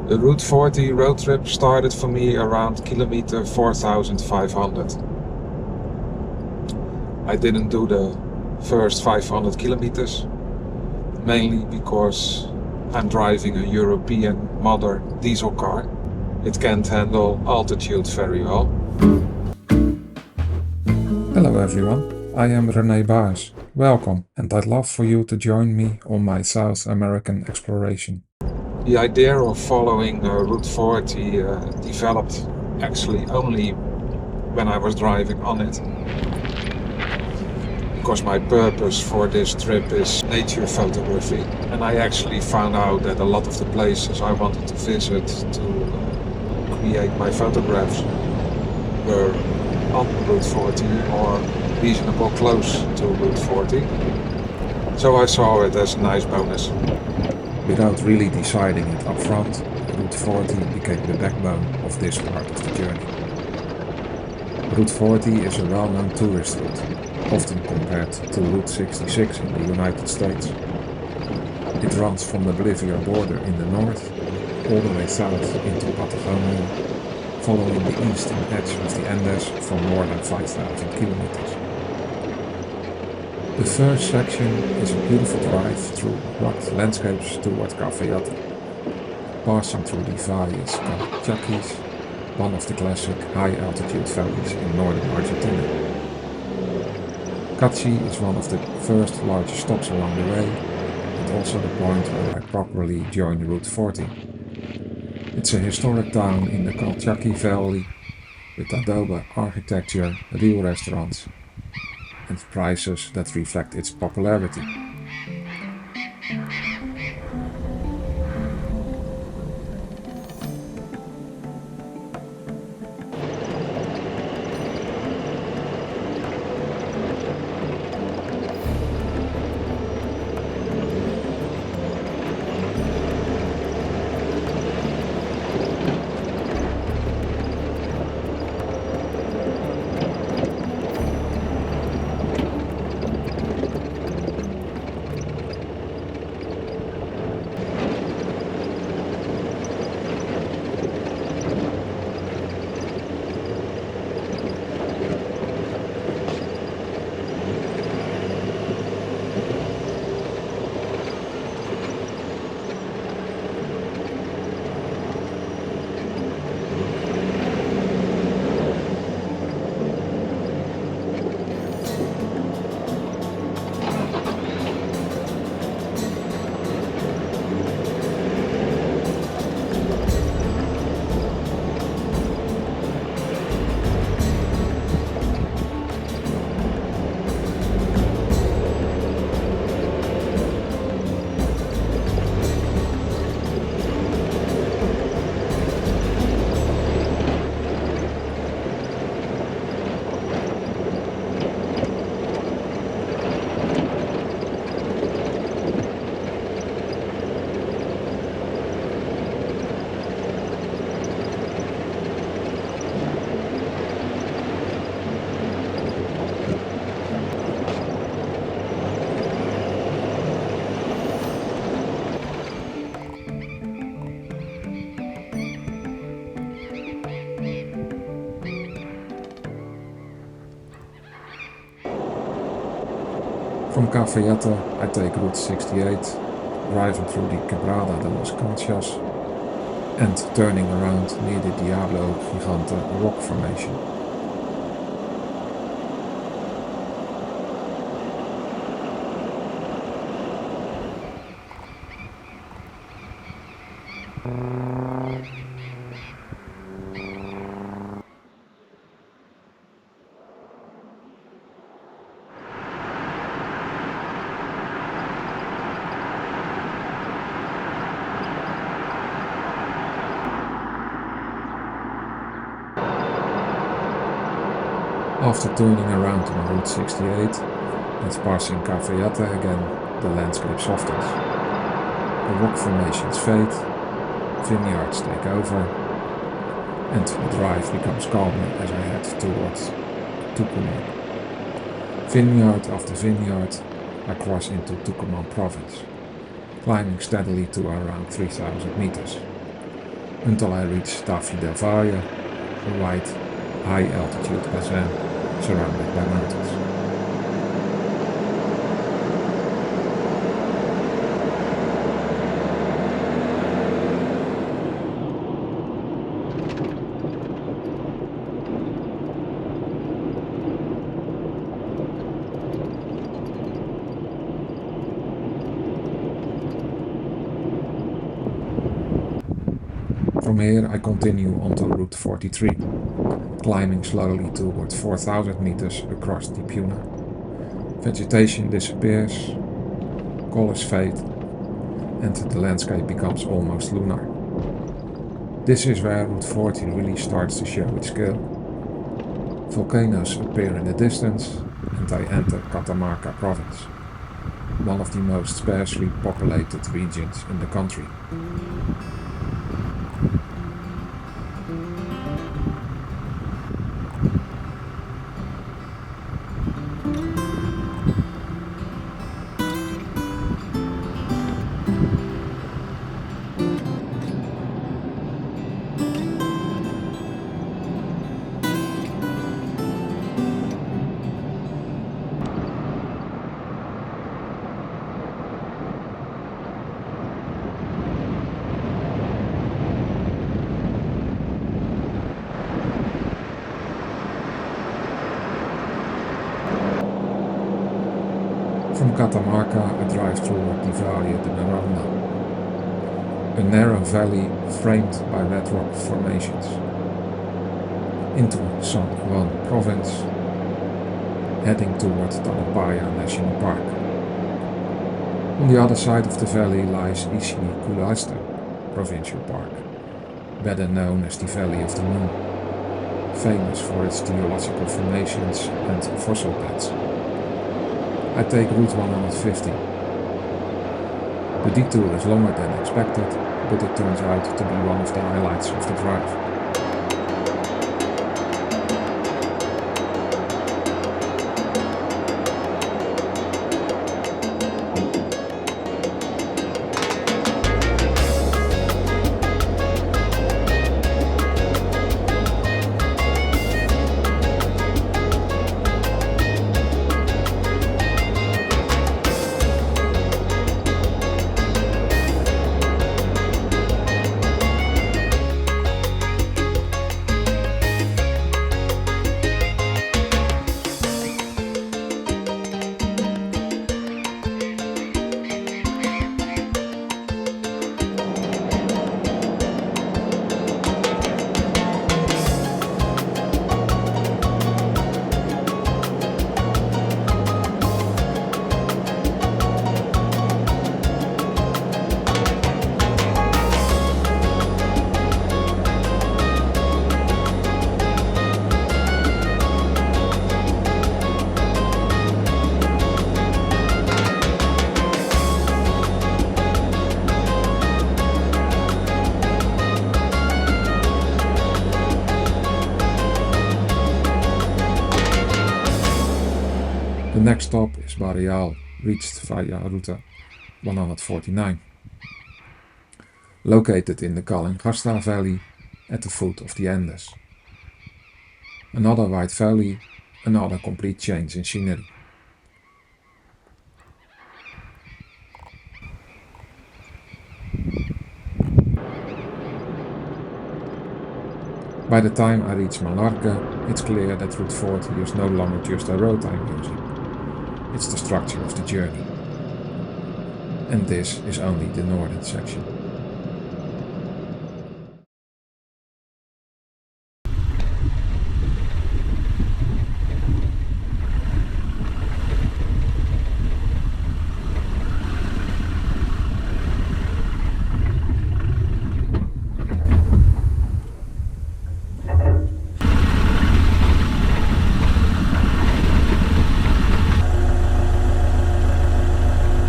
The Route 40 road trip started for me around kilometer 4500. I didn't do the first 500 kilometers, mainly because I'm driving a European modern diesel car. It can't handle altitude very well. Hello everyone, I am René Baars. Welcome, and I'd love for you to join me on my South American exploration. The idea of following Route 40 developed actually only when I was driving on it. Because my purpose for this trip is nature photography, and I actually found out that a lot of the places I wanted to visit to create my photographs were on Route 40 or reasonable close to Route 40. So I saw it as a nice bonus. Without really deciding it up front, Route 40 became the backbone of this part of the journey. Route 40 is a well-known tourist route, often compared to Route 66 in the United States. It runs from the Bolivia border in the north, all the way south into Patagonian, following the eastern edge of the Andes for more than 5,000 kilometers. The first section is a beautiful drive through rugged landscapes toward Cafayate, passing through the valleys Calchaquis, one of the classic high-altitude valleys in northern Argentina. Cachi is one of the first larger stops along the way, and also the point where I properly joined Route 40. It's a historic town in the Calchaquí Valley with adobe architecture, real restaurants, and prices that reflect its popularity. From Cafayate, I take Route 68, driving through the Quebrada de los Conchas and turning around near the Diablo Gigante rock formation. After turning around on Route 68 and passing Cafayate again, the landscape softens. The rock formations fade, vineyards take over, and the drive becomes calmer as I head towards Tucumán. Vineyard after vineyard, I cross into Tucumán province, climbing steadily to around 3,000 meters. until I reach Tafí del Valle, a wide, high-altitude basin surrounded by mountains. From here I continue onto Route 43, climbing slowly towards 4,000 meters across the Puna. Vegetation disappears, colors fade, and the landscape becomes almost lunar. This is where Route 40 really starts to show its scale. Volcanoes appear in the distance, and I enter Catamarca province, one of the most sparsely populated regions in the country. From Catamarca I drive toward the Valle de Miranda, a narrow valley framed by red rock formations, into San Juan province, heading toward Tarapaya National Park. On the other side of the valley lies Issyk-Kul Provincial Park, better known as the Valley of the Moon, famous for its geological formations and fossil beds. I take Route 150. The detour is longer than expected, but it turns out to be one of the highlights of the drive. The next stop is Barreal, reached via Route 149. Located in the Calingasta Valley at the foot of the Andes. Another wide valley, another complete change in scenery. By the time I reach Malargüe, it's clear that Route 40 is no longer just a road I'm using. It's the structure of the journey. And this is only the northern section.